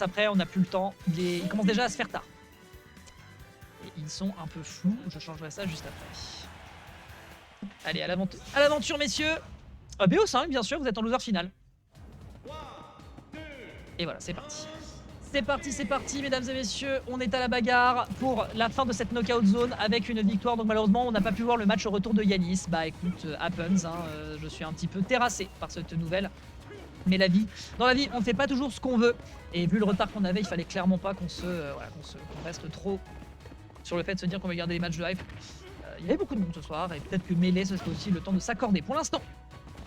Après, on n'a plus le temps. Ils commencent déjà à se faire tard. Et ils sont un peu flous. Je changerai ça juste après. Allez, à l'aventure, messieurs. BO5, bien sûr, vous êtes en loser final. Et voilà, c'est parti. C'est parti, mesdames et messieurs. On est à la bagarre pour la fin de cette knockout zone avec une victoire. Donc malheureusement, on n'a pas pu voir le match au retour de Yanis. Bah écoute, happens. Hein, je suis un petit peu terrassé par cette nouvelle. Mais dans la vie, on ne fait pas toujours ce qu'on veut. Et vu le retard qu'on avait, il fallait clairement pas qu'on reste trop sur le fait de se dire qu'on va garder les matchs de hype. Il y avait beaucoup de monde ce soir et peut-être que Melee, ce serait aussi le temps de s'accorder. Pour l'instant,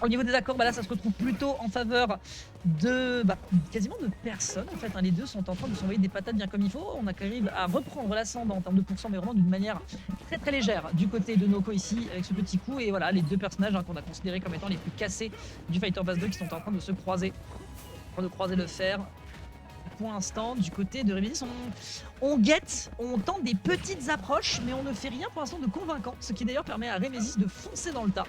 au niveau des accords, là ça se retrouve plutôt en faveur de quasiment de personne en fait. Hein. Les deux sont en train de s'envoyer des patates bien comme il faut. On arrive à reprendre l'ascendant en termes de pourcent, mais vraiment d'une manière très très légère du côté de Noko ici avec ce petit coup. Et voilà, les deux personnages qu'on a considérés comme étant les plus cassés du Fighter Pass 2 qui sont en train de se croiser, le fer. Pour l'instant, du côté de Remesis, on guette, on tente des petites approches, mais on ne fait rien pour l'instant de convaincant, ce qui d'ailleurs permet à Remesis de foncer dans le tas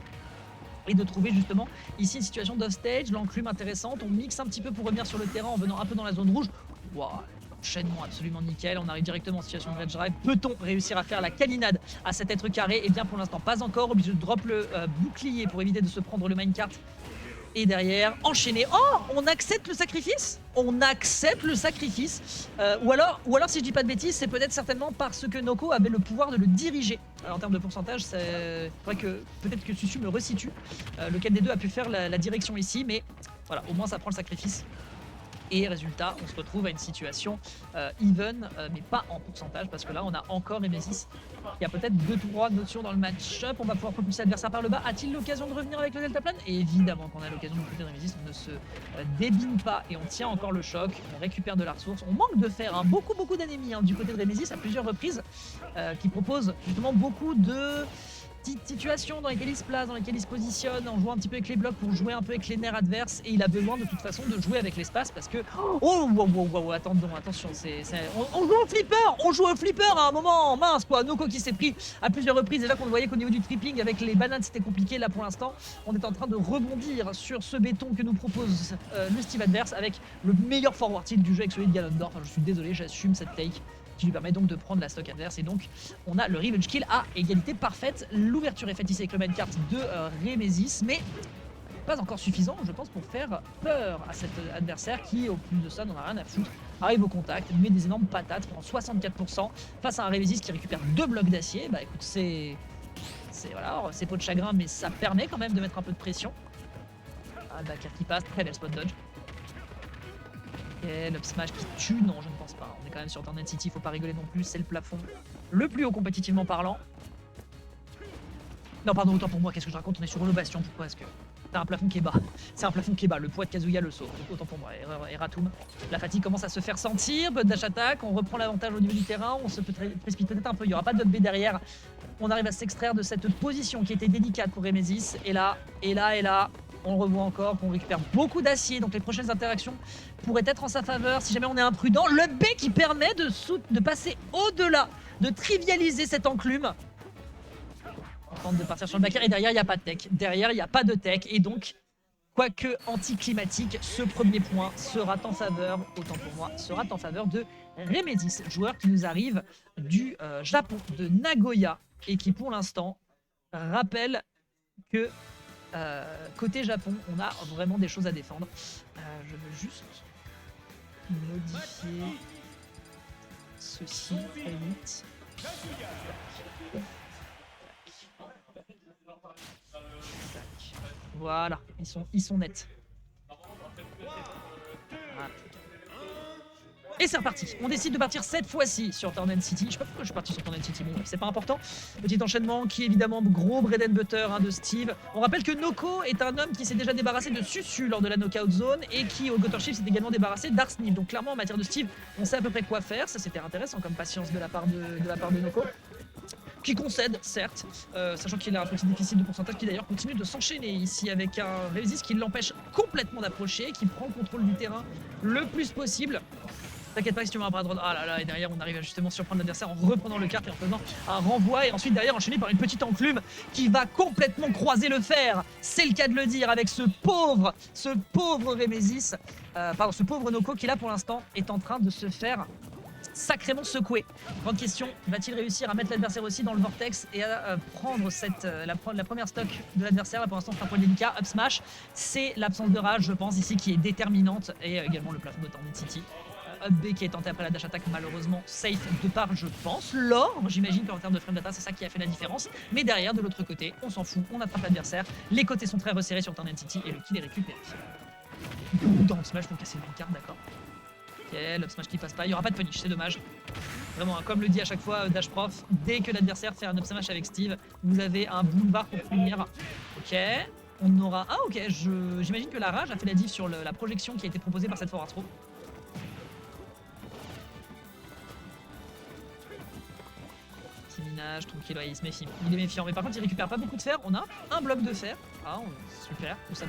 et de trouver justement ici une situation d'off-stage, l'enclume intéressante. On mixe un petit peu pour revenir sur le terrain en venant un peu dans la zone rouge. Wow, enchaînement absolument nickel, on arrive directement en situation de Rage Drive. Peut-on réussir à faire la calinade à cet être carré? Et bien pour l'instant pas encore, obligé de drop le bouclier pour éviter de se prendre le minecart. Et derrière, enchaîner. Oh, on accepte le sacrifice? On accepte le sacrifice. Ou alors, si je dis pas de bêtises, c'est peut-être certainement parce que Noko avait le pouvoir de le diriger. Alors, en termes de pourcentage, c'est vrai que peut-être que Susu me resitue. Lequel des deux a pu faire la direction ici, mais voilà, au moins ça prend le sacrifice. Et résultat, on se retrouve à une situation even, mais pas en pourcentage, parce que là, on a encore Nemesis qui a peut-être 2-3 notions dans le match-up. On va pouvoir propulser l'adversaire par le bas. A-t-il l'occasion de revenir avec le deltaplane? Et évidemment qu'on a l'occasion de côté de Nemesis. On ne se débine pas et on tient encore le choc. On récupère de la ressource. On manque de fer, hein, beaucoup d'ennemis du côté de Nemesis à plusieurs reprises, qui proposent justement beaucoup de petites situations dans lesquelles il se place, dans lesquelles il se positionne, en jouant un petit peu avec les blocs pour jouer un peu avec les nerfs adverses. Et il a besoin de toute façon de jouer avec l'espace parce que... Oh, wow, attention, on joue au flipper à un moment, mince quoi. Noko qui s'est pris à plusieurs reprises, et là qu'on voyait qu'au niveau du tripping avec les bananes c'était compliqué. Là pour l'instant, on est en train de rebondir sur ce béton que nous propose le Steve adverse avec le meilleur forward tilt du jeu avec celui de Ganondorf. Enfin, je suis désolé, j'assume cette take qui lui permet donc de prendre la stock adverse. Et donc on a le revenge kill à égalité parfaite. L'ouverture est faite ici avec le minecart de Remesis, mais pas encore suffisant je pense pour faire peur à cet adversaire qui au plus de ça n'en a rien à foutre. Arrive au contact, met des énormes patates pendant 64% face à un Remesis qui récupère 2 blocs d'acier. Bah écoute, c'est voilà, c'est peau de chagrin, mais ça permet quand même de mettre un peu de pression. Ah, Dakar qui passe, très belle spot dodge. L'up smash qui tue, non je ne pense pas. On est quand même sur Tornado City, faut pas rigoler non plus, c'est le plafond le plus haut compétitivement parlant. Non pardon, autant pour moi, qu'est-ce que je raconte, on est sur Holo Bastion, pourquoi est-ce que... C'est un plafond qui est bas, c'est un plafond qui est bas, le poids de Kazuya le sauve, donc autant pour moi, Eratum. La fatigue commence à se faire sentir, bonne dash attack, on reprend l'avantage au niveau du terrain, on se précipite peut-être un peu, il n'y aura pas de B derrière. On arrive à s'extraire de cette position qui était délicate pour Remesis, et là, on le revoit encore, qu'on récupère beaucoup d'acier, donc les prochaines interactions pourraient être en sa faveur si jamais on est imprudent. Le B qui permet de passer au-delà, de trivialiser cette enclume. On tente de partir sur le backer et derrière il n'y a pas de tech. Derrière il n'y a pas de tech et donc, quoique anticlimatique, ce premier point sera en faveur, autant pour moi, sera en faveur de Remesis, joueur qui nous arrive du Japon, de Nagoya, et qui pour l'instant rappelle que côté Japon, on a vraiment des choses à défendre. Je veux juste modifier ceci très vite. Voilà, ils sont nets. Voilà. Et c'est reparti, on décide de partir cette fois-ci sur Tornado City. Je sais pas pourquoi je suis parti sur Tornado City, mais c'est pas important. Petit enchaînement qui est évidemment gros bread and butter de Steve. On rappelle que Noko est un homme qui s'est déjà débarrassé de Susu lors de la knockout zone et qui au Gutter Shift s'est également débarrassé d'Arsniv. Donc clairement en matière de Steve, on sait à peu près quoi faire. Ça c'était intéressant comme patience de la part de Noko. Qui concède, certes, sachant qu'il a un petit déficit de pourcentage qui d'ailleurs continue de s'enchaîner ici avec un Remesis qui l'empêche complètement d'approcher, qui prend le contrôle du terrain le plus possible. T'inquiète pas si tu mets un bras droit. Ah là là, et derrière on arrive à justement surprendre l'adversaire en reprenant le kart et en faisant un renvoi. Et ensuite derrière enchaîné par une petite enclume qui va complètement croiser le fer. C'est le cas de le dire avec ce pauvre Remesis. Ce pauvre Noko qui là pour l'instant est en train de se faire sacrément secoué. Grande question, va-t-il réussir à mettre l'adversaire aussi dans le vortex et à prendre la première stock de l'adversaire? Là pour l'instant c'est un point délicat. Up smash, c'est l'absence de rage je pense ici qui est déterminante et également le plafond de Tornado City. Up B qui est tenté après la dash attack, malheureusement safe de part je pense. L'or, j'imagine qu'en termes de frame data c'est ça qui a fait la différence. Mais derrière de l'autre côté, on s'en fout, on attrape l'adversaire. Les côtés sont très resserrés sur Tornado City et le kill est récupéré. Dans le smash pour casser le carte, d'accord. Ok, l'up smash qui passe pas, il n'y aura pas de punish, c'est dommage. Vraiment, comme le dit à chaque fois Dash Prof, dès que l'adversaire fait un up smash avec Steve, vous avez un boulevard pour punir. Ok, on aura... Ah ok, j'imagine que la rage a fait la diff sur la projection qui a été proposée par cette forward throw. Minage, tranquille, ouais, il se méfie. Il est méfiant, mais par contre il récupère pas beaucoup de fer. On a un bloc de fer. Ah, super, tout ça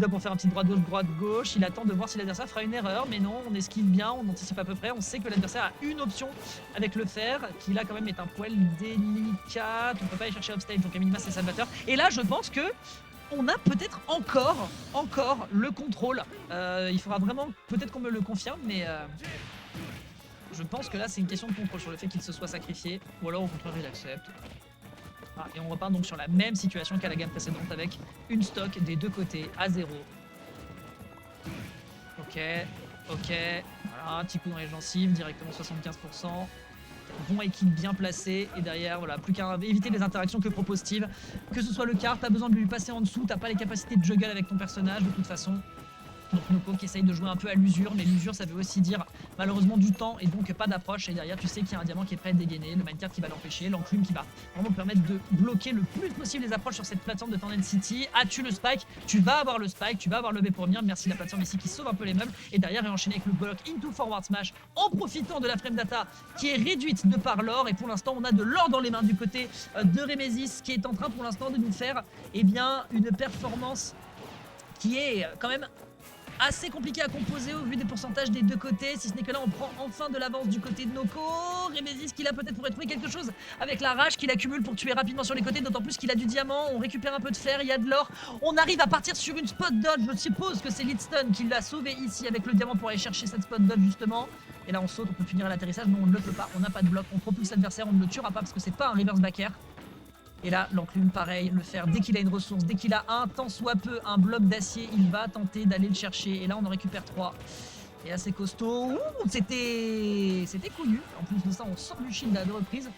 pour faire un petit droite-gauche. Il attend de voir si l'adversaire fera une erreur, mais non, on esquive bien, on anticipe à peu près. On sait que l'adversaire a une option avec le fer, qui là quand même est un poil délicat. On peut pas aller chercher upstage, donc à minima c'est salvateur. Et là je pense que on a peut-être encore le contrôle. Il faudra vraiment, peut-être qu'on me le confirme, mais... je pense que là c'est une question de contrôle sur le fait qu'il se soit sacrifié, ou alors au contraire il accepte. Ah, et on repart donc sur la même situation qu'à la gamme précédente avec une stock des deux côtés à 0. Ok, voilà, un petit coup dans les gencives, directement 75%. Bon équipe bien placé et derrière voilà, plus qu'à éviter les interactions que propose Steve. Que ce soit le kart, t'as besoin de lui passer en dessous, t'as pas les capacités de juggle avec ton personnage de toute façon. Donc Noko qui essaye de jouer un peu à l'usure, mais l'usure ça veut aussi dire malheureusement du temps et donc pas d'approche. Et derrière tu sais qu'il y a un diamant qui est prêt à dégainer, le minecart qui va l'empêcher, l'enclume qui va vraiment permettre de bloquer le plus possible les approches sur cette plateforme de Tornado City. As-tu le spike? Tu vas avoir le spike, tu vas avoir le B pour venir. Merci la plateforme ici qui sauve un peu les meubles. Et derrière est enchaîné avec le bloc into forward smash en profitant de la frame data qui est réduite de par l'or. Et pour l'instant on a de l'or dans les mains du côté de Remesis qui est en train pour l'instant de nous faire une performance qui est quand même assez compliqué à composer au vu des pourcentages des deux côtés, si ce n'est que là on prend enfin de l'avance du côté de Noko. Remesis qui là peut-être pourrait trouver quelque chose avec la rage qu'il accumule pour tuer rapidement sur les côtés, d'autant plus qu'il a du diamant, on récupère un peu de fer, il y a de l'or, on arrive à partir sur une spot dodge, je suppose que c'est Lidstone qui l'a sauvé ici avec le diamant pour aller chercher cette spot dodge justement. Et là on saute, on peut finir à l'atterrissage, mais on ne le peut pas, on n'a pas de bloc, on propulse l'adversaire, on ne le tuera pas parce que c'est pas un reverse back air. Et là, l'enclume, pareil, le fer, dès qu'il a une ressource, dès qu'il a un tant soit peu, un bloc d'acier, il va tenter d'aller le chercher. Et là, on en récupère 3. Et assez costaud. C'était couillu. En plus de ça, on sort du shield à 2 reprises.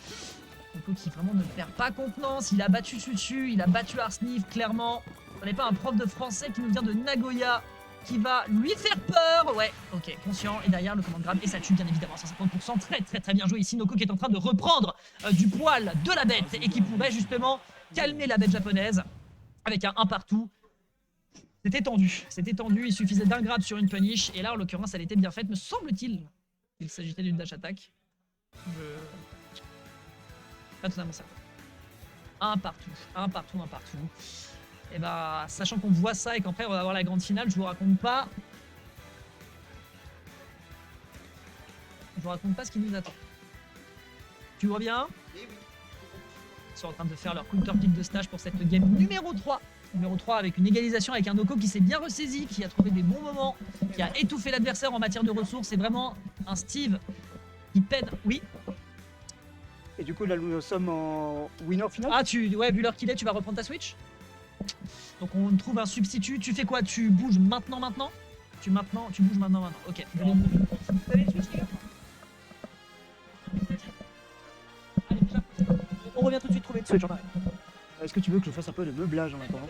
Noko qui vraiment ne perd pas contenance. Il a battu Suchu, il a battu Arsniv, clairement. On n'est pas un prof de français qui nous vient de Nagoya qui va lui faire peur. Ouais, ok, conscient. Et derrière, le command grab et ça tue bien évidemment. 150%, très bien joué ici. Noko qui est en train de reprendre du poil de la bête et qui pourrait justement calmer la bête japonaise avec un 1 partout. C'était tendu, il suffisait d'un grab sur une punish. Et là, en l'occurrence, elle était bien faite, me semble-t-il. Il s'agissait d'une dash attack. Pas totalement ça. Un partout. Et bah, sachant qu'on voit ça et qu'après on va avoir la grande finale, je vous raconte pas ce qui nous attend. Tu vois bien? Ils sont en train de faire leur counter pick de stage pour cette game numéro 3. Numéro 3 avec une égalisation avec un Noko qui s'est bien ressaisi, qui a trouvé des bons moments, qui a étouffé l'adversaire en matière de ressources. C'est vraiment un Steve qui peine. Oui. Et du coup là nous sommes en winner final. Ah ouais, vu l'heure qu'il est, tu vas reprendre ta Switch. Donc on trouve un substitut, tu fais quoi? Tu bouges maintenant? Tu bouges maintenant. Ok. On revient tout de suite trouver une Switch. Est-ce que tu veux que je fasse un peu de meublage en attendant?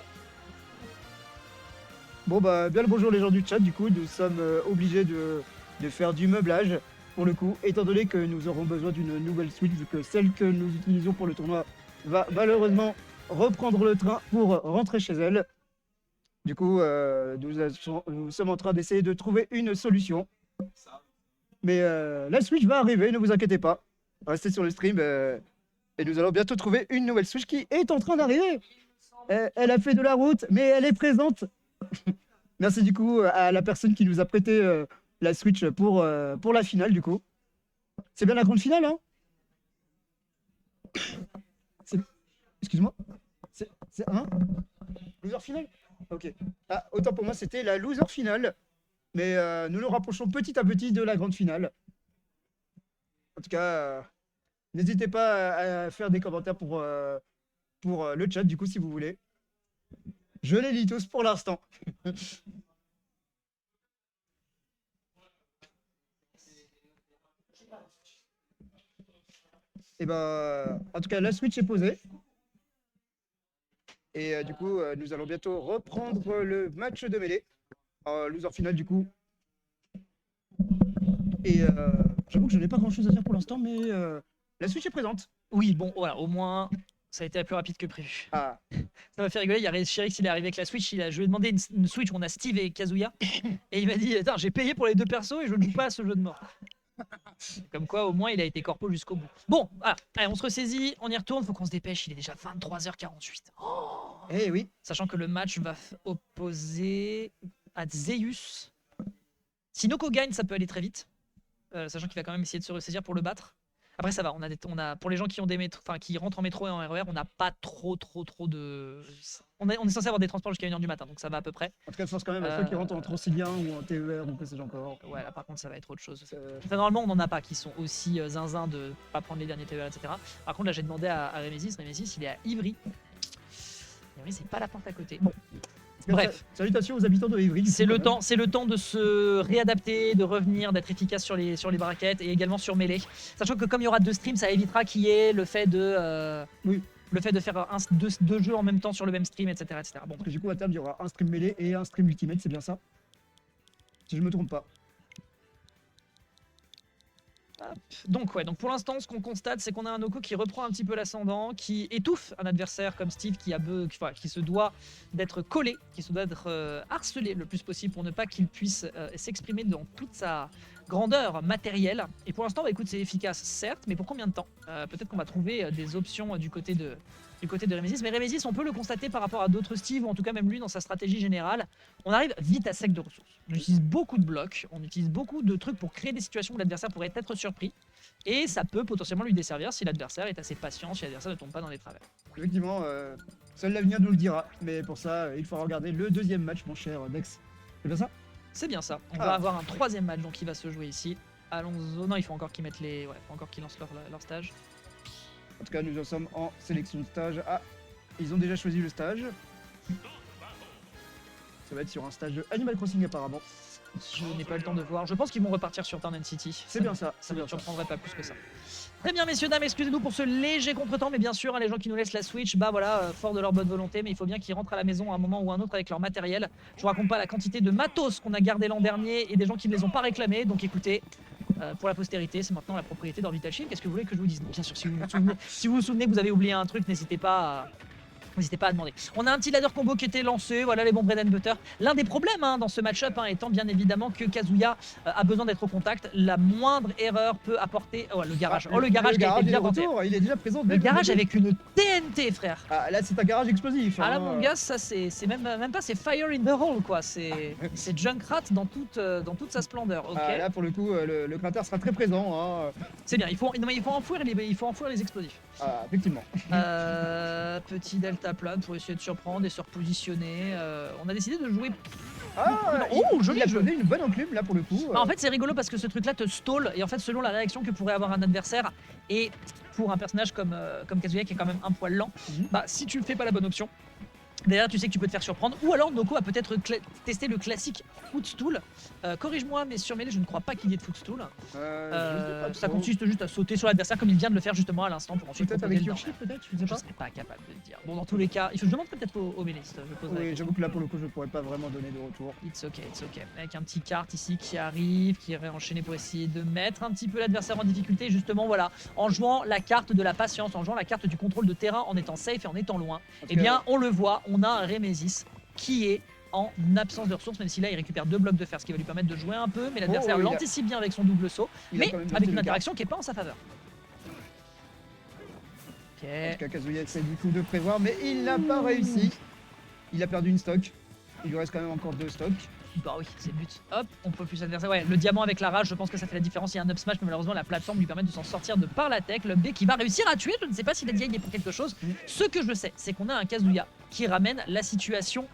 Bon bah bien le bonjour les gens du chat, du coup nous sommes obligés de faire du meublage pour le coup, étant donné que nous aurons besoin d'une nouvelle Switch vu que celle que nous utilisions pour le tournoi va malheureusement reprendre le train pour rentrer chez elle. Du coup, nous sommes en train d'essayer de trouver une solution. Mais la Switch va arriver, ne vous inquiétez pas. Restez sur le stream et nous allons bientôt trouver une nouvelle Switch qui est en train d'arriver. Elle a fait de la route, mais elle est présente. Merci du coup à la personne qui nous a prêté la Switch pour la finale du coup. C'est bien la grande finale, hein? Excuse-moi. C'est un loser finale? Ok. Ah, autant pour moi, c'était la loser finale. Mais nous nous rapprochons petit à petit de la grande finale. En tout cas, n'hésitez pas à faire des commentaires pour le chat, du coup, si vous voulez. Je les lis tous pour l'instant. Et ben, en tout cas, la Switch est posée. Et du coup, nous allons bientôt reprendre le match de mêlée. Loser final, du coup. Et j'avoue que je n'ai pas grand-chose à dire pour l'instant, mais la Switch est présente. Oui, bon, voilà, au moins, ça a été plus rapide que prévu. Ah, Ça m'a fait rigoler. Il y a Chérix, il est arrivé avec la Switch. Je lui ai demandé une Switch où on a Steve et Kazuya. Et il m'a dit attends, j'ai payé pour les deux persos et je ne joue pas à ce jeu de mort. Comme quoi, au moins, il a été corpo jusqu'au bout. Bon, voilà. Allez, on se ressaisit, on y retourne. Faut qu'on se dépêche. Il est déjà 23h48. Oh, eh oui. sachant que le match va opposer à Zeus. Si Noko gagne, ça peut aller très vite. Sachant qu'il va quand même essayer de se ressaisir pour le battre. Après ça va, on a pour les gens qui ont des métros, enfin qui rentrent en métro et en RER, on n'a pas trop de. On est censé avoir des transports jusqu'à 1h du matin, donc ça va à peu près. En tout cas, je pense quand même à ceux qui rentrent en Transilien ou en TER ou que sais-je encore. Ouais, là par contre ça va être autre chose. Enfin, normalement on n'en a pas qui sont aussi zinzin de pas prendre les derniers TER, etc. Par contre là j'ai demandé à Remesis, il est à Ivry. Ivry c'est pas la porte à côté. Bon. Bref, salutations aux habitants de Ivry. c'est le temps de se réadapter, de revenir, d'être efficace sur les braquettes et également sur mêlée. Sachant que comme il y aura 2 streams, ça évitera qu'il y ait le fait de faire deux jeux en même temps sur le même stream, etc., etc. Bon. Parce que du coup à terme il y aura un stream mêlée et un stream ultimate, c'est bien ça? Si je me trompe pas. Donc pour l'instant, ce qu'on constate, c'est qu'on a un Noko qui reprend un petit peu l'ascendant, qui étouffe un adversaire comme Steve qui se doit d'être collé, qui se doit d'être harcelé le plus possible pour ne pas qu'il puisse s'exprimer dans toute sa grandeur matérielle. Et pour l'instant, écoute, c'est efficace, certes, mais pour combien de temps? Peut-être qu'on va trouver des options du côté de Remesis. Mais Remesis, on peut le constater par rapport à d'autres Steve, ou en tout cas même lui dans sa stratégie générale. On arrive vite à sec de ressources. On utilise beaucoup de blocs, on utilise beaucoup de trucs pour créer des situations où l'adversaire pourrait être surpris. Et ça peut potentiellement lui desservir si l'adversaire est assez patient, si l'adversaire ne tombe pas dans les travers. Effectivement, seul l'avenir nous le dira. Mais pour ça, il faudra regarder le deuxième match, mon cher Dex. C'est bien ça? C'est bien ça. On va avoir un 3e match donc qui va se jouer ici. Alonso. Non, il faut encore qu'ils mettent les. Ouais, il faut encore qu'ils lancent leur stage. En tout cas, nous en sommes en sélection de stage. Ah, ils ont déjà choisi le stage. Ça va être sur un stage de Animal Crossing apparemment. Je n'ai pas eu le temps de voir. Je pense qu'ils vont repartir sur Town City. C'est bien ça. Ça ne me surprendrait pas plus que ça. Très bien, messieurs, dames, excusez-nous pour ce léger contretemps, mais bien sûr, les gens qui nous laissent la Switch, bah voilà, fort de leur bonne volonté, mais il faut bien qu'ils rentrent à la maison à un moment ou à un autre avec leur matériel. Je vous raconte pas la quantité de matos qu'on a gardé l'an dernier et des gens qui ne les ont pas réclamés, donc écoutez, pour la postérité, c'est maintenant la propriété d'Orbital Shield. Qu'est-ce que vous voulez que je vous dise? Bien sûr, si vous vous souvenez que vous avez oublié un truc, n'hésitez pas à demander. On a un petit ladder combo qui était lancé, voilà les bons bread and butter. L'un des problèmes dans ce match-up étant bien évidemment que Kazuya a besoin d'être au contact. La moindre erreur peut apporter... Oh le garage, le garage qui a été bien rentré. Il est déjà présent. Le garage avec une TNT frère. Ah là c'est un garage explosif. Ah là mon gars, ça c'est même pas, c'est fire in the hole quoi. C'est Junkrat dans toute sa splendeur. Okay. Ah, là pour le coup le cratère sera très présent. Hein. C'est bien, il faut enfouir les explosifs. Ah effectivement. Petit delta plane pour essayer de surprendre et se repositionner. On a décidé de jouer. Joli jeu. Une bonne enclume là pour le coup. En fait c'est rigolo parce que ce truc là te stall et en fait selon la réaction que pourrait avoir un adversaire et pour un personnage comme Kazuya qui est quand même un poil lent, bah si tu fais pas la bonne option, d'ailleurs tu sais que tu peux te faire surprendre ou alors Noko va peut-être tester le classique footstool. Corrige-moi mais sur Melee je ne crois pas qu'il y ait de footstool. Ça consiste juste à sauter sur l'adversaire comme il vient de le faire justement à l'instant pour ensuite peut-être avec Yoshi peut-être, je serais pas capable de le dire. Bon dans tous les cas, je demanderai peut-être au Méliste. Oui j'avoue que là pour le coup je pourrais pas vraiment donner de retour. It's ok. Avec un petit kart ici qui arrive, qui est réenchaîné pour essayer de mettre un petit peu l'adversaire en difficulté justement voilà, en jouant la carte de la patience, en jouant la carte du contrôle de terrain en étant safe et en étant loin. Et bien on le voit, on a un Remesis qui est en absence de ressources, même si là il récupère 2 blocs de fer, ce qui va lui permettre de jouer un peu, mais l'adversaire l'anticipe bien avec son double saut, mais avec une interaction qui n'est pas en sa faveur. Ok. En tout cas Kazuya essaie du coup de prévoir, mais il n'a pas réussi. Il a perdu une stock. Il lui reste quand même encore 2 stocks. Bah oui, c'est le but. Hop, on peut plus adversaire. Ouais, le diamant avec la rage, je pense que ça fait la différence. Il y a un up smash, mais malheureusement, la plateforme lui permet de s'en sortir de par la tech. Le B qui va réussir à tuer. Je ne sais pas si la DI est pour quelque chose. Ce que je sais, c'est qu'on a un Kazuya qui ramène la situation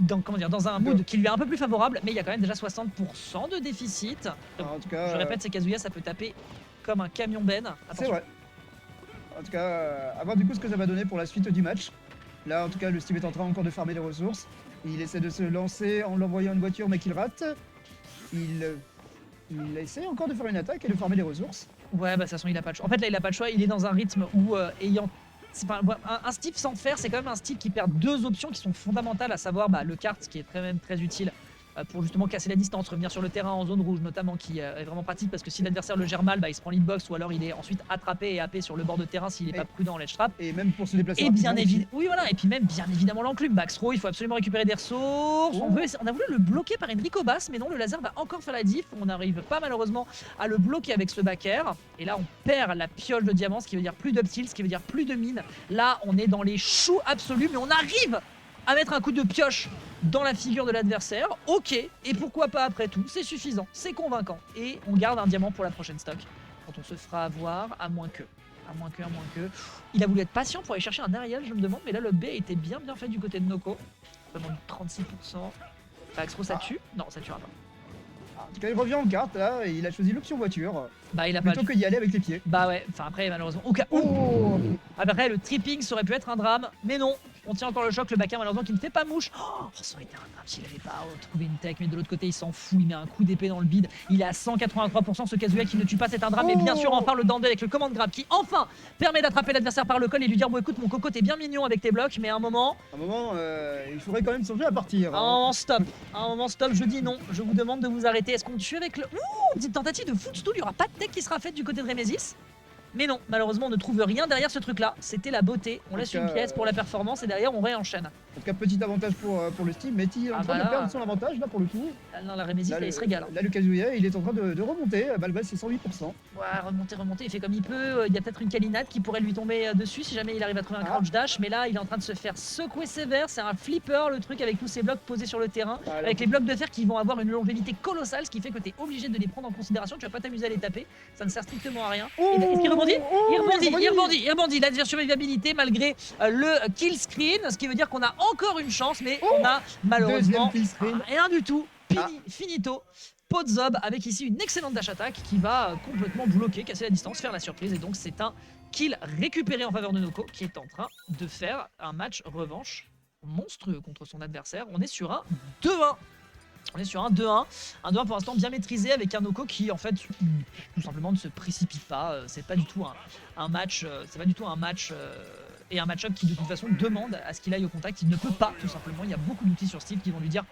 dans un mood qui lui est un peu plus favorable, mais il y a quand même déjà 60% de déficit. En tout cas, Je répète, c'est Kazuya, ça peut taper comme un camion Ben. c'est Attention. vrai. En tout cas, à voir du coup ce que ça va donner pour la suite du match. Là, en tout cas, le Steve est en train encore de farmer des ressources. Il essaie de se lancer en l'envoyant une voiture, mais qu'il rate. Il essaie encore de faire une attaque et de farmer des ressources. Ouais, bah de toute façon, il a pas le choix. En fait, là, il a pas le choix. Il est dans un rythme où, c'est pas un Steve sans faire, c'est quand même un Steve qui perd deux options qui sont fondamentales, à savoir le kart, qui est même très utile pour justement casser la distance, revenir sur le terrain en zone rouge notamment, qui est vraiment pratique parce que si l'adversaire le gère mal, il se prend l'hitbox ou alors il est ensuite attrapé et happé sur le bord de terrain s'il n'est pas prudent en ledge trap. Et même pour se déplacer. Et bien évidemment, oui voilà, et puis même bien évidemment l'enclume, Max Throw, il faut absolument récupérer des ressources. On a voulu le bloquer par Enrico Bass, mais non, le laser va encore faire la diff. On n'arrive pas malheureusement à le bloquer avec ce back air. Et là on perd la pioche de diamant, ce qui veut dire plus d'uptilt, ce qui veut dire plus de mine. Là on est dans les choux absolus, mais on arrive à mettre un coup de pioche dans la figure de l'adversaire. Ok, et pourquoi pas après tout, c'est suffisant, c'est convaincant. Et on garde un diamant pour la prochaine stock, quand on se fera avoir, à moins que. Il a voulu être patient pour aller chercher un aérial, je me demande, mais là le B était bien fait du côté de Noko. Vraiment du 36%. Axro, ça tue? Non, ça tuera pas. En tout cas, il revient en carte là et il a choisi l'option voiture. Bah, il a pas plutôt que d'y aller avec les pieds. Bah ouais, enfin après, malheureusement. Au cas où. Après, le tripping, ça aurait pu être un drame, mais non. On tient encore le choc, le backer malheureusement qui ne fait pas mouche. Oh, ça aurait été un drame s'il n'avait pas trouvé une tech, mais de l'autre côté il s'en fout, il met un coup d'épée dans le bide. Il est à 183%, ce Kazuya qui ne tue pas, c'est un drame. Mais bien sûr, enfin le danger avec le command grab qui enfin permet d'attraper l'adversaire par le col et lui dire bon écoute mon coco t'es bien mignon avec tes blocs, mais à un moment... Il faudrait quand même songer à partir. À un moment stop, je dis non, je vous demande de vous arrêter. Est-ce qu'on tue avec le... Ouh, petite tentative de footstool, il n'y aura pas de tech qui sera faite du côté de Remesis. Mais non, malheureusement, on ne trouve rien derrière ce truc-là. C'était la beauté. On laisse une pièce pour la performance et derrière, on réenchaîne. En tout cas, petit avantage pour le Steam. Mais il est en train de perdre son avantage là pour le coup. Non, la Remesis, là, il se régale. Là, le Kazuya, il est en train de remonter malgré ses 108%. Ouais, remonter, il fait comme il peut. Il y a peut-être une Kalinat qui pourrait lui tomber dessus si jamais il arrive à trouver un crouch dash. Mais là, il est en train de se faire secouer sévère. C'est un flipper, le truc avec tous ces blocs posés sur le terrain. Avec les blocs de fer qui vont avoir une longévité colossale, ce qui fait que tu es obligé de les prendre en considération. Tu vas pas t'amuser à les taper. Ça ne sert strictement à rien. Est-ce qu'il rebondit? Il rebondit. Il a de survivabilité malgré le kill screen, ce qui veut dire qu'on a encore une chance, mais on a malheureusement rien du tout. Finito. Podzob avec ici une excellente dash attack qui va complètement bloquer, casser la distance, faire la surprise. Et donc c'est un kill récupéré en faveur de Noko qui est en train de faire un match revanche monstrueux contre son adversaire. On est sur un 2-1. On est sur un 2-1. Un 2-1 pour l'instant bien maîtrisé avec un Noko qui en fait tout simplement ne se précipite pas. C'est pas du tout un match. C'est pas du tout un match et un match-up qui de toute façon demande à ce qu'il aille au contact. Il ne peut pas tout simplement. Il y a beaucoup d'outils sur Steve qui vont lui dire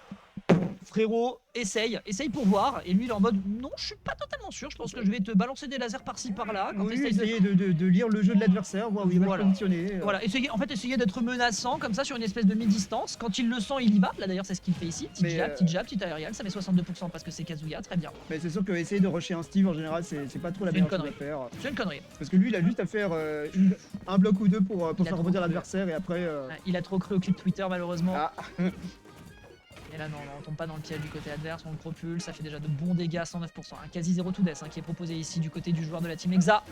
frérot, essaye pour voir. Et lui il est en mode non, je suis pas totalement sûr. Je pense que je vais te balancer des lasers par-ci par-là. Essayer de lire le jeu de l'adversaire, voir où il va se positionner. Voilà, essayer d'être menaçant comme ça sur une espèce de mi-distance. Quand il le sent, il y va. Là d'ailleurs, c'est ce qu'il fait ici. Petit jab, petit aérial. Ça met 62% parce que c'est Kazuya, très bien. Mais c'est sûr que essayer de rusher un Steve en général, c'est pas trop la meilleure chose à faire. C'est une connerie. Parce que lui, il a juste à faire un bloc ou deux pour faire rebondir l'adversaire et après. Il a trop cru au clip Twitter malheureusement. Et là non, on tombe pas dans le piège du côté adverse, on le propulse, ça fait déjà de bons dégâts, 109%. Un quasi 0 to death qui est proposé ici du côté du joueur de la team Exa.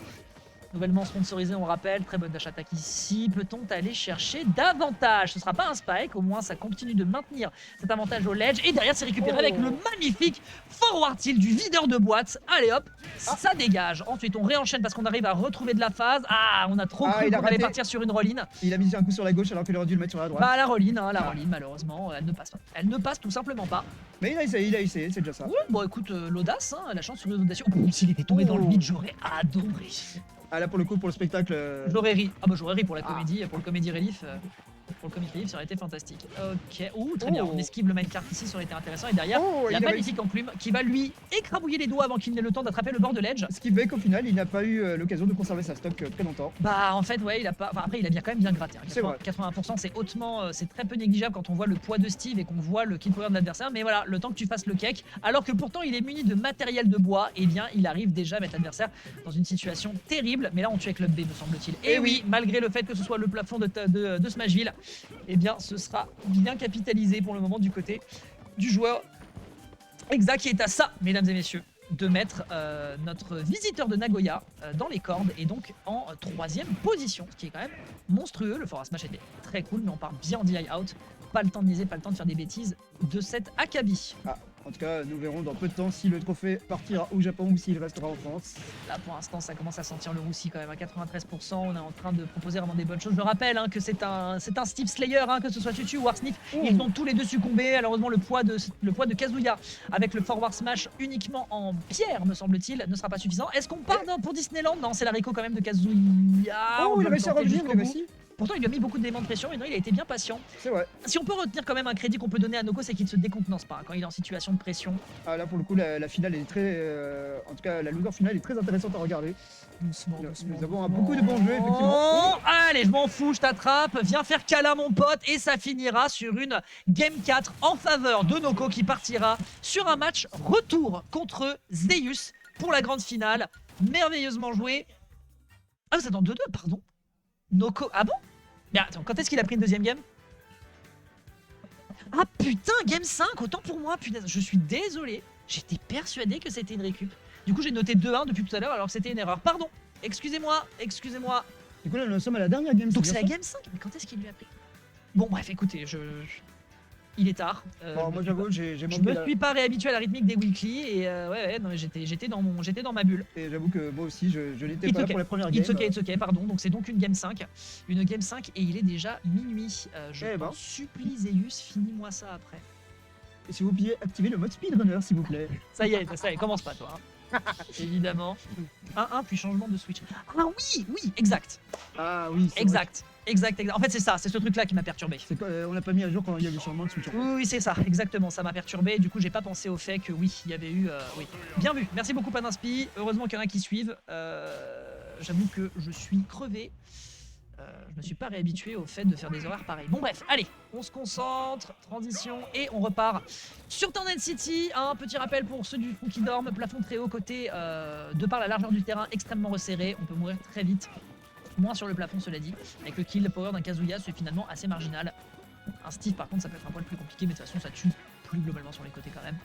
Nouvellement sponsorisé, on rappelle, très bonne dash attack ici. Peut-on aller chercher davantage? Ce sera pas un spike, au moins ça continue de maintenir cet avantage au ledge. Et derrière c'est récupéré avec le magnifique forward tilt du videur de boîte. Allez hop, ça dégage. Ensuite on réenchaîne parce qu'on arrive à retrouver de la phase. On a trop cru qu'on allait partir sur une roll-in. Il a mis un coup sur la gauche alors qu'il aurait dû le mettre sur la droite. La roll-in malheureusement, elle ne passe pas. Elle ne passe tout simplement pas. Mais il a essayé, c'est déjà ça. Ouais, bon écoute, l'audace, la chance sur l'audace. S'il était tombé dans le vide, j'aurais adoré. Là pour le coup, pour le spectacle. J'aurais ri. J'aurais ri pour la comédie, pour le comédie relief. Pour le comic relief, ça aurait été fantastique. Ok, très bien, on esquive le minecart ici, ça aurait été intéressant. Et derrière, il y a magnifique enclume qui va lui écrabouiller les doigts avant qu'il n'ait le temps d'attraper le bord de l'edge. Ce qui fait qu'au final, il n'a pas eu l'occasion de conserver sa stock très longtemps. En fait, ouais, il a pas. Après, il a quand même bien gratté. 80%, c'est hautement, c'est très peu négligeable quand on voit le poids de Steve et qu'on voit le kill power de l'adversaire. Mais voilà, le temps que tu fasses le cake, alors que pourtant il est muni de matériel de bois, et bien il arrive déjà à mettre l'adversaire dans une situation terrible. Mais là, on tue avec le B, me semble-t-il. Et oui, malgré le fait que ce soit le plafond de Smashville, eh bien ce sera bien capitalisé pour le moment du côté du joueur exact qui est à ça, mesdames et messieurs, de mettre notre visiteur de Nagoya dans les cordes et donc en troisième position, ce qui est quand même monstrueux. Le Forward Smash était très cool, mais on part bien en DI out. Pas le temps de niaiser, pas le temps de faire des bêtises de cet Akabi. Ah, en tout cas, nous verrons dans peu de temps si le trophée partira au Japon ou s'il restera en France. Là, pour l'instant, ça commence à sentir le roussi quand même à 93%. On est en train de proposer vraiment des bonnes choses. Je rappelle hein, que c'est un Steve Slayer, hein, que ce soit Tutu ou Arsnif. Ils ont tous les deux succombé. Malheureusement, le poids de Kazuya avec le Forward Smash uniquement en pierre, me semble-t-il, ne sera pas suffisant. Est-ce qu'on part pour Disneyland? Non, c'est la Rico quand même de Kazuya. Oh, il a réussi à revenir, il a réussi. Pourtant, il lui a mis beaucoup d'éléments de pression et non, il a été bien patient. C'est vrai. Si on peut retenir quand même un crédit qu'on peut donner à Noko, c'est qu'il ne se décontenance pas quand il est en situation de pression. Ah, là, pour le coup, la finale est très. En tout cas, la loser finale est très intéressante à regarder. Doucement, Nous avons beaucoup de bons jeux, effectivement. Allez, je m'en fous, je t'attrape. Viens faire câlin, mon pote. Et ça finira sur une Game 4 en faveur de Noko qui partira sur un match retour contre Zeus pour la grande finale. Merveilleusement joué. Ah, c'est dans 2-2, pardon. Noko. Ah bon? Mais attends, quand est-ce qu'il a pris une deuxième game? Ah putain, game 5, autant pour moi, putain, je suis désolé. J'étais persuadé que c'était une récup. Du coup, j'ai noté 2-1 depuis tout à l'heure alors que c'était une erreur. Pardon, excusez-moi, excusez-moi. Du coup, là, nous sommes à la dernière game. Donc c'est la game 5, mais quand est-ce qu'il lui a pris? Bon, bref, écoutez, il est tard. Bon, moi, j'avoue, j'ai je manqué. me suis pas réhabitué à la rythmique des weekly et ouais, non, j'étais dans ma bulle. Et j'avoue que moi aussi, je n'étais pas là pour la première game. It's okay, pardon. Donc c'est donc une game 5. Une game 5 et il est déjà minuit. Je t'en supplie, Zeus, finis-moi ça après. Et si vous pouviez activer le mode speedrunner, s'il vous plaît. Ça y est, commence pas toi. Hein. Évidemment. 1-1 puis changement de switch. Ah oui, exact. Ah oui, exact. En fait, c'est ça, c'est ce truc-là qui m'a perturbé. On l'a pas mis à jour quand il y a eu le changement de switch. Oui, c'est ça, exactement, ça m'a perturbé. Du coup, j'ai pas pensé au fait que oui, il y avait eu. Oui. Bien vu, merci beaucoup, Paninspi. Heureusement qu'il y en a qui suivent. J'avoue que je suis crevé. Je me suis pas réhabitué au fait de faire des horaires pareils. Bon bref, allez, on se concentre, transition et on repart sur Turnet City. Un petit rappel pour ceux du fond qui dorment, plafond très haut côté, de par la largeur du terrain extrêmement resserré, on peut mourir très vite. Moins sur le plafond cela dit, avec le kill power d'un Kazuya c'est finalement assez marginal. Un Steve par contre ça peut être un poil plus compliqué mais de toute façon ça tue plus globalement sur les côtés quand même.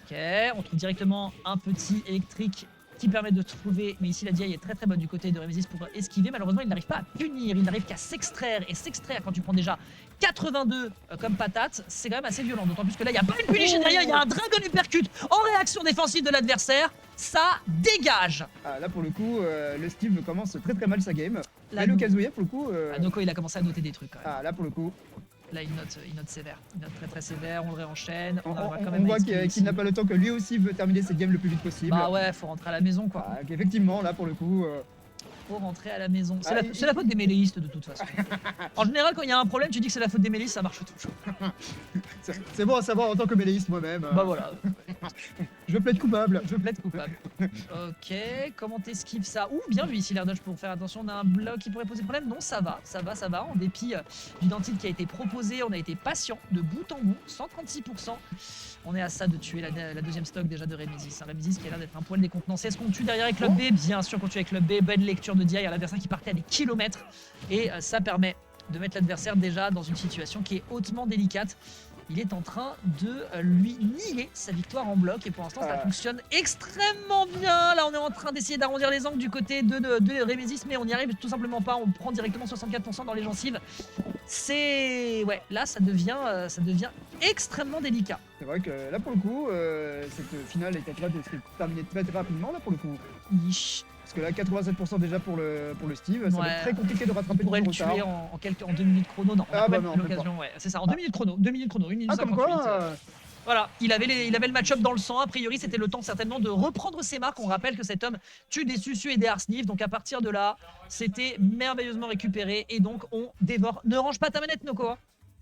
Ok, on trouve directement un petit électrique qui permet de trouver, mais ici la DI est très très bonne du côté de Remesis pour esquiver. Malheureusement il n'arrive pas à punir, il n'arrive qu'à s'extraire, et s'extraire quand tu prends déjà 82 comme patate, c'est quand même assez violent, d'autant plus que là il n'y a pas une punition derrière, il y a un Dragon Uppercut en réaction défensive de l'adversaire, ça dégage. Ah, là pour le coup, le Steve commence très très mal sa game, là, mais le Kazuya pour le coup... Noko il a commencé à noter des trucs quand même. Ah là pour le coup... Là, il note sévère. Il note très très sévère, on le réenchaîne. On voit qu'il n'a pas le temps, que lui aussi veut terminer cette game le plus vite possible. Bah ouais, faut rentrer à la maison quoi. Ah, effectivement, là pour le coup... Faut rentrer à la maison. C'est la faute des méléistes de toute façon. En général, quand il y a un problème, tu dis que c'est la faute des méléistes, ça marche toujours. C'est bon à savoir en tant que méléiste moi-même. Bah voilà. Je plaide coupable. Ok, comment t'esquives ça? Ouh, bien vu ici l'air dodge pour faire attention, on a un bloc qui pourrait poser problème. Non, ça va. En dépit du dentite qui a été proposé, on a été patient de bout en bout, 136%. On est à ça de tuer la deuxième stock déjà de Remesis. Remesis qui a l'air d'être un poil décontenancé. Est-ce qu'on tue derrière avec Club B? Bien sûr qu'on tue avec Club B. Bonne lecture de DI à l'adversaire qui partait à des kilomètres. Et ça permet de mettre l'adversaire déjà dans une situation qui est hautement délicate. Il est en train de lui nier sa victoire en bloc et pour l'instant ça fonctionne extrêmement bien. Là on est en train d'essayer d'arrondir les angles du côté de Remesis mais on n'y arrive tout simplement pas. On prend directement 64% dans les gencives. Ouais, là ça devient extrêmement délicat. C'est vrai que là pour le coup, cette finale est en train de se terminer très rapidement là pour le coup. Parce que là 87% déjà pour le Steve, ça va être très compliqué de rattraper le retard. On pourrait le tuer en 2 minutes chrono, non. Ah bah non, l'occasion, ouais, c'est ça, en 2 minutes chrono, 2 minutes 1 minute 58. Comme quoi, voilà, il avait le match-up dans le sang, a priori c'était le temps certainement de reprendre ses marques. On rappelle que cet homme tue des Susu et des Arsnif, donc à partir de là, c'était merveilleusement récupéré et donc on dévore. Ne range pas ta manette Noko.